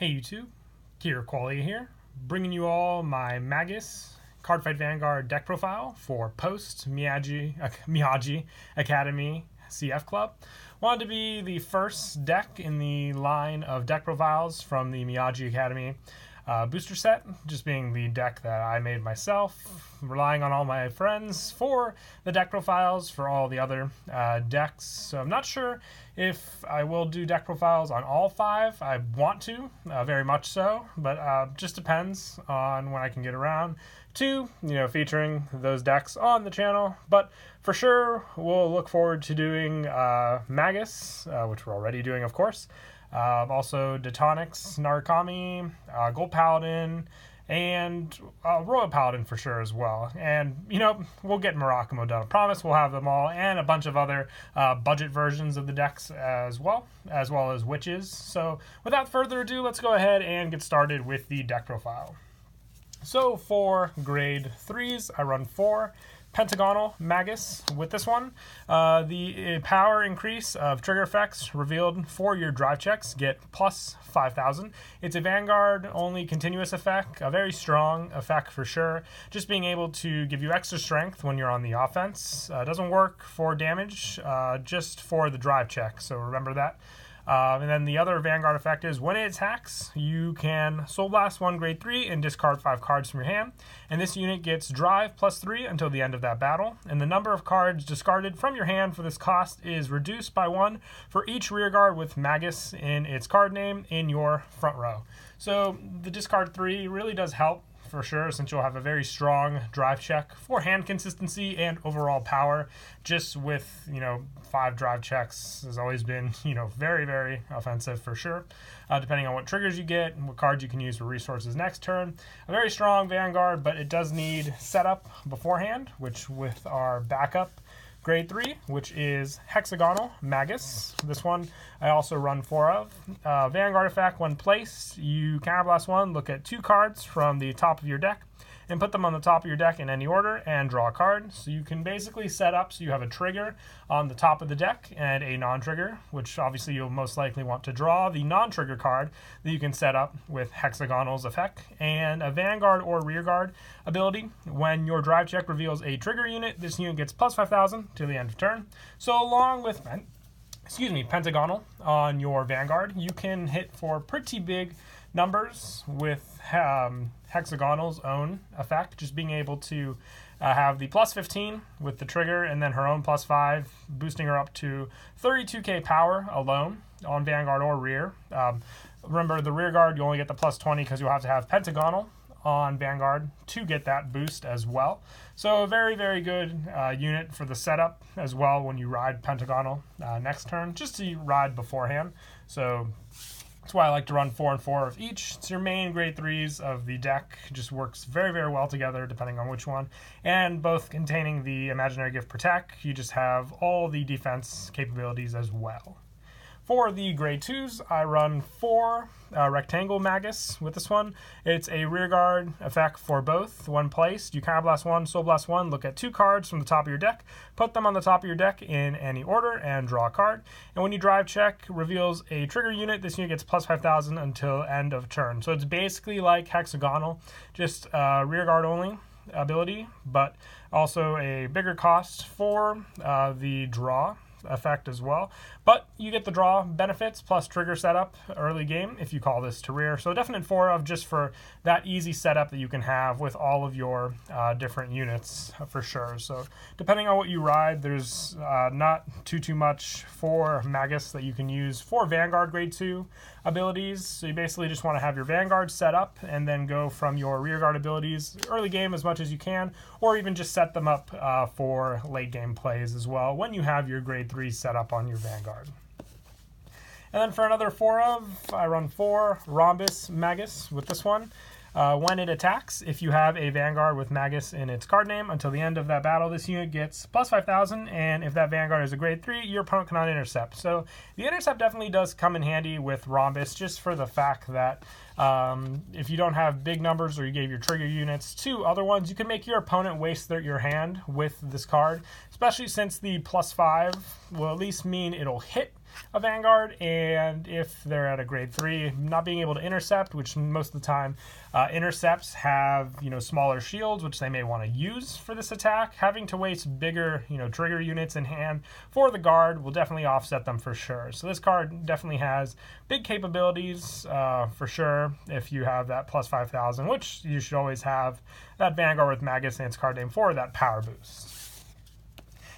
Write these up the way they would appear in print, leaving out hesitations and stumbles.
Hey YouTube, Kira Qualia here, bringing you all my Magus Cardfight Vanguard deck profile for post Miyagi Academy CF Club. Wanted to be the first deck in the line of deck profiles from the Miyagi Academy booster set, just being the deck that I made myself, relying on all my friends for the deck profiles for all the other decks. So I'm not sure if I will do deck profiles on all 5. I want to, very much so, but just depends on when I can get around to, featuring those decks on the channel. But for sure, we'll look forward to doing Magus, which we're already doing, of course. Also Detonics, Narukami, Gold Paladin, and Royal Paladin for sure as well. And, we'll get Murakamo done. I promise we'll have them all, and a bunch of other budget versions of the decks as well as witches. So without further ado, let's go ahead and get started with the deck profile. So for grade 3s, I run 4 Pentagonal Magus with this one. The power increase of trigger effects revealed for your drive checks get plus 5,000. It's a Vanguard only continuous effect, a very strong effect for sure. Just being able to give you extra strength when you're on the offense. Doesn't work for damage, just for the drive check, so remember that. And then the other Vanguard effect is when it attacks, you can Soul Blast 1 grade 3 and discard 5 cards from your hand. And this unit gets drive plus 3 until the end of that battle. And the number of cards discarded from your hand for this cost is reduced by 1 for each rearguard with Magus in its card name in your front row. So the discard 3 really does help for sure, since you'll have a very strong drive check for hand consistency and overall power. Just with 5 drive checks has always been very, very offensive for sure, depending on what triggers you get and what cards you can use for resources next turn. A very strong Vanguard, but it does need setup beforehand, which with our backup grade 3, which is Hexagonal Magus. This one I also run 4 of. Vanguard effect, when placed, you counterblast 1, look at 2 cards from the top of your deck, and put them on the top of your deck in any order and draw a card. So you can basically set up so you have a trigger on the top of the deck and a non-trigger, which obviously you'll most likely want to draw the non-trigger card that you can set up with Hexagonal's effect. And a Vanguard or Rearguard ability, when your drive check reveals a trigger unit, this unit gets plus 5,000 to the end of turn. So along with Pentagonal on your Vanguard, you can hit for pretty big numbers with Hexagonal's own effect, just being able to have the plus 15 with the trigger and then her own plus 5, boosting her up to 32k power alone on Vanguard or Rear. Remember, the Rear Guard, you only get the plus 20 because you'll have to have Pentagonal on Vanguard to get that boost as well. So a very, very good unit for the setup as well when you ride Pentagonal next turn, just to ride beforehand. So that's why I like to run 4 and 4 of each. It's your main grade 3s of the deck. Just works very, very well together depending on which one. And both containing the Imaginary Gift Protect, you just have all the defense capabilities as well. For the grade 2s, I run 4 Rectangle Magus with this one. It's a rearguard effect for both. When placed, you counterblast 1, Soul Blast 1, look at 2 cards from the top of your deck, put them on the top of your deck in any order, and draw a card. And when you drive check, reveals a trigger unit. This unit gets plus 5,000 until end of turn. So it's basically like Hexagonal, just rearguard only ability, but also a bigger cost for the draw effect as well. But you get the draw benefits plus trigger setup early game if you call this to rear. So definite 4 of, just for that easy setup that you can have with all of your different units for sure. So depending on what you ride, there's not too much for Magus that you can use for Vanguard grade 2 abilities. So you basically just want to have your Vanguard set up and then go from your rearguard abilities early game as much as you can, or even just set them up for late game plays as well when you have your grade 3 set up on your Vanguard. And then for another 4 of, I run 4 Rhombus Magus with this one. When it attacks, if you have a Vanguard with Magus in its card name, until the end of that battle, this unit gets plus 5,000, and if that Vanguard is a grade 3, your opponent cannot intercept. So the intercept definitely does come in handy with Rhombus, just for the fact that if you don't have big numbers or you gave your trigger units to other ones, you can make your opponent waste your hand with this card, especially since the plus 5 will at least mean it'll hit a Vanguard, and if they're at a grade 3, not being able to intercept, which most of the time intercepts have, smaller shields, which they may want to use for this attack. Having to waste bigger, trigger units in hand for the guard will definitely offset them for sure. So this card definitely has big capabilities for sure if you have that plus 5,000, which you should always have that Vanguard with Magus in its card name for that power boost.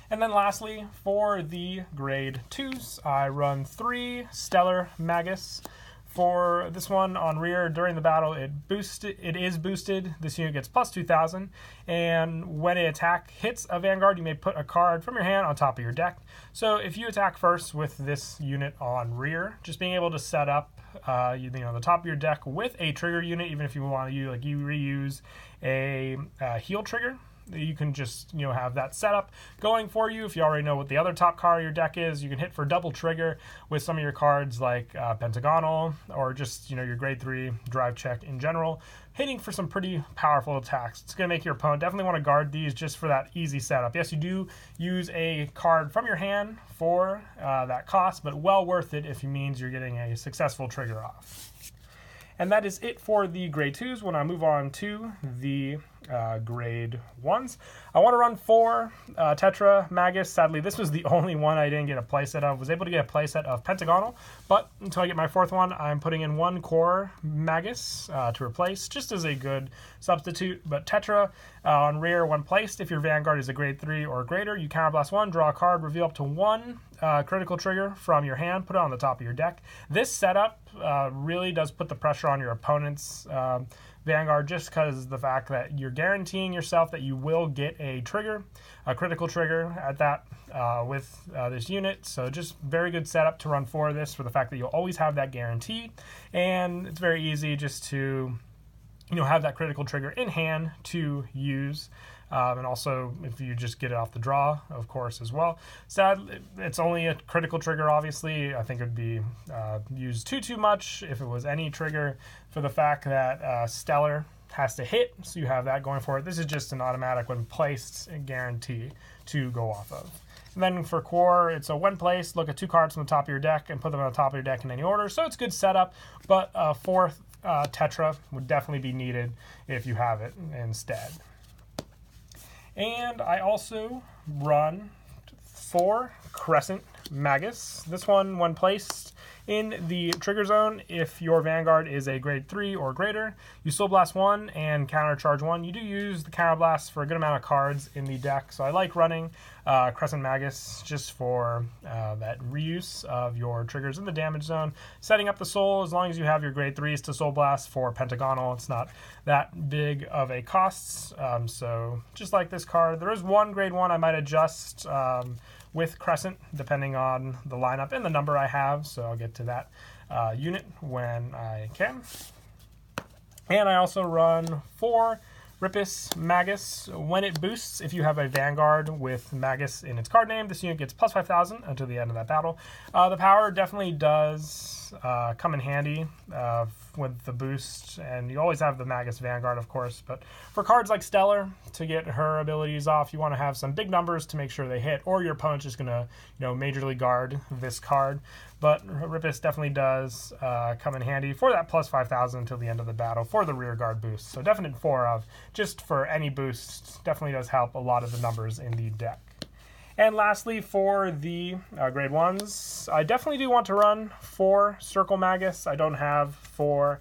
And then lastly, for the grade 2s, I run 3 Stellar Magus. For this one on rear, during the battle, it is boosted. This unit gets plus 2,000, and when an attack hits a Vanguard, you may put a card from your hand on top of your deck. So if you attack first with this unit on rear, just being able to set up the top of your deck with a trigger unit, even if you want to reuse a heal trigger, you can just have that setup going for you. If you already know what the other top card of your deck is, you can hit for double trigger with some of your cards like Pentagonal, or just your grade 3 drive check in general, hitting for some pretty powerful attacks. It's going to make your opponent definitely want to guard these just for that easy setup. Yes, you do use a card from your hand for that cost, but well worth it if it means you're getting a successful trigger off. And that is it for the grade 2s. When I move on to the grade 1s, I want to run 4 Tetra Magus. Sadly, this was the only one I didn't get a playset of. Was able to get a playset of Pentagonal, but until I get my 4th one, I'm putting in 1 core Magus to replace, just as a good substitute. But Tetra on rear, when placed, if your Vanguard is a grade 3 or greater, you counterblast 1, draw a card, reveal up to 1 critical trigger from your hand, put it on the top of your deck. This setup really does put the pressure on your opponent's Vanguard, just because of the fact that you're guaranteeing yourself that you will get a trigger, a critical trigger at that with this unit. So just very good setup to run for this, for the fact that you'll always have that guarantee, and it's very easy just to have that critical trigger in hand to use. And also, if you just get it off the draw, of course, as well. Sadly, it's only a critical trigger, obviously. I think it would be used too much if it was any trigger, for the fact that Stellar has to hit, so you have that going for it. This is just an automatic when placed guarantee to go off of. And then for core, it's a when placed, look at 2 cards from the top of your deck and put them on the top of your deck in any order. So it's good setup, but 4th Tetra would definitely be needed if you have it instead. And I also run 4 Crescent Magus. This one, when placed in the trigger zone, if your Vanguard is a grade 3 or greater, you Soul Blast 1 and countercharge 1. You do use the counter blast for a good amount of cards in the deck, so I like running Crescent Magus just for that reuse of your triggers in the damage zone. Setting up the soul, as long as you have your grade 3s to Soul Blast for Pentagonal, it's not that big of a cost. So just like this card, there is 1 grade 1 I might adjust with Crescent, depending on the lineup and the number I have, so I'll get to that unit when I can. And I also run 4 Ripis Magus. When it boosts, if you have a Vanguard with Magus in its card name, this unit gets plus 5,000 until the end of that battle. The power definitely does come in handy with the boost, and you always have the Magus Vanguard, of course, but for cards like Stellar, to get her abilities off, you want to have some big numbers to make sure they hit, or your opponent's just going to majorly guard this card. But Ripis definitely does come in handy for that plus 5,000 until the end of the battle for the rear guard boost. So definite 4 of, just for any boost, definitely does help a lot of the numbers in the deck. And lastly, for the grade 1s, I definitely do want to run 4 Circle Magus. I don't have 4,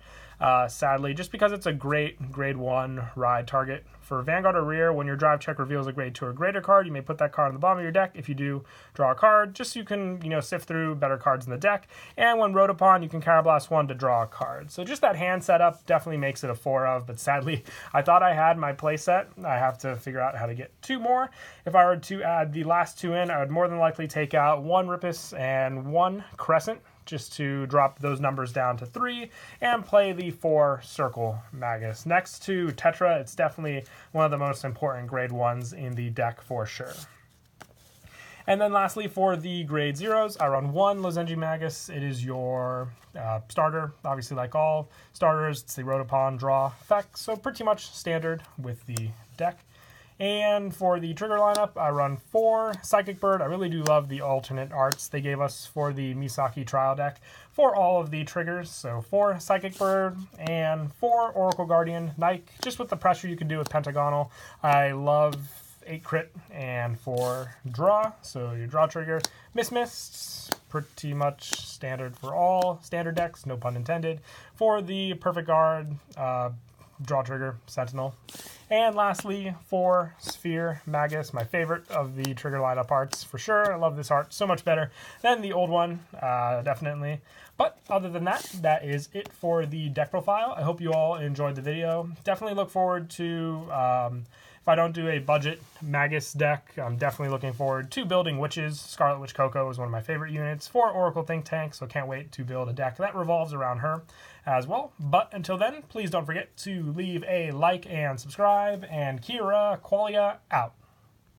sadly, just because it's a great grade 1 ride target. For Vanguard or rear, when your drive check reveals a grade 2 or greater card, you may put that card on the bottom of your deck. If you do, draw a card, just so you can sift through better cards in the deck. And when rode upon, you can counterblast 1 to draw a card. So just that hand setup definitely makes it a 4 of, but sadly, I thought I had my playset. I have to figure out how to get 2 more. If I were to add the last 2 in, I would more than likely take out 1 Ripis and 1 Crescent, just to drop those numbers down to 3, and play the 4 Circle Magus. Next to Tetra, it's definitely one of the most important grade 1s in the deck for sure. And then lastly, for the grade 0s, I run 1 Lozenji Magus. It is your starter, obviously like all starters. It's the Rode Upon draw effect, so pretty much standard with the deck. And for the trigger lineup, I run 4 Psychic Bird. I really do love the alternate arts they gave us for the Misaki trial deck for all of the triggers. So 4 Psychic Bird and 4 Oracle Guardian Nike, just with the pressure you can do with Pentagonal. I love 8 crit and 4 draw, so your draw trigger. Mists, pretty much standard for all standard decks, no pun intended. For the Perfect Guard, draw trigger, Sentinel. And lastly, for Sphere Magus, my favorite of the trigger lineup arts for sure. I love this art so much better than the old one, definitely. But other than that, that is it for the deck profile. I hope you all enjoyed the video. Definitely look forward to, if I don't do a budget Magus deck, I'm definitely looking forward to building Witches. Scarlet Witch Coco is one of my favorite units for Oracle Think Tank, so can't wait to build a deck that revolves around her as well. But until then, please don't forget to leave a like and subscribe, and Kira Qualia out.